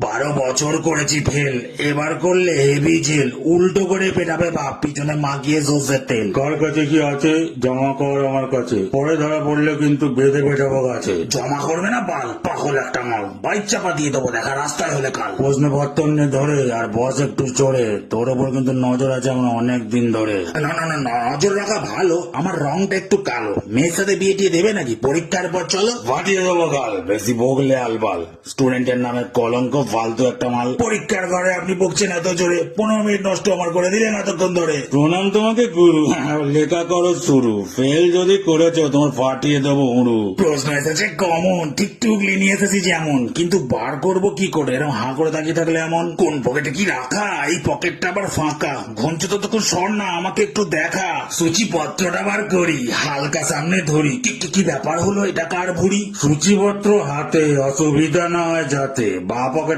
12 বছর করেছি ফেল, এবার করলে হেভি জেল। উল্টো করে পেটাবে বাপ, পিছনে মাখিয়ে সর্ষের তেল। কার কাছে কি আছে জমা কর আমার কাছে, পরে ধরা পড়লে কিন্তু বেঁধে পেটাবো গাছে। জমা করবে না বাল, পাগল একটা মাল, বাইক চাপা দিয়ে দেবো, দেখা রাস্তায় হলে কাল। প্রশ্নপত্র নিয়ে ধরে আর বস একটু চড়ে, তোর ওপর কিন্তু নজর আছে আমার অনেক দিন ধরে। না না না, নজর রাখা ভালো, আমার রংটা একটু কালো। মেয়ের সাথে বিয়ে টিয়ে দেবে নাকি? পরীক্ষার পর চলো। ফাটিয়ে দেবো গাল, বেশি বকলে আলবাল। স্টুডেন্টের নামে কলঙ্ক, ফালতু একটা মাল। পরীক্ষার ঘরে আপনি বকছেন এত জোরে, 15 মিনিট নষ্ট আমার করে দিলেন এতক্ষণ ধরে। প্রণাম তোমাকে গুরু, লেখা করো শুরু। ফেল যদি করেছো তোমার ফাটিয়ে দেবো উড়ু। প্রশ্ন এসেছে কমন, ঠিক টুকলি নিয়ে এসেছি যেমন, কিন্তু বার করবো কি করে? এরকম হাঁ করে তাকিয়ে থাকলে এমন। কোন পকেটে কি রাখা? এই পকেটটা আবার ফাঁকা। ঘঞ্চ তো তখন সর না, আমাকে একটু দেখা। সূচিপত্রটা বার করি, হালকা সামনে ধরি। কি কি কি ব্যাপার হলো? এটা কার ভুড়ি? সূচিপত্র হাতে, অসুবিধা না হয় যাতে। বা পকেটে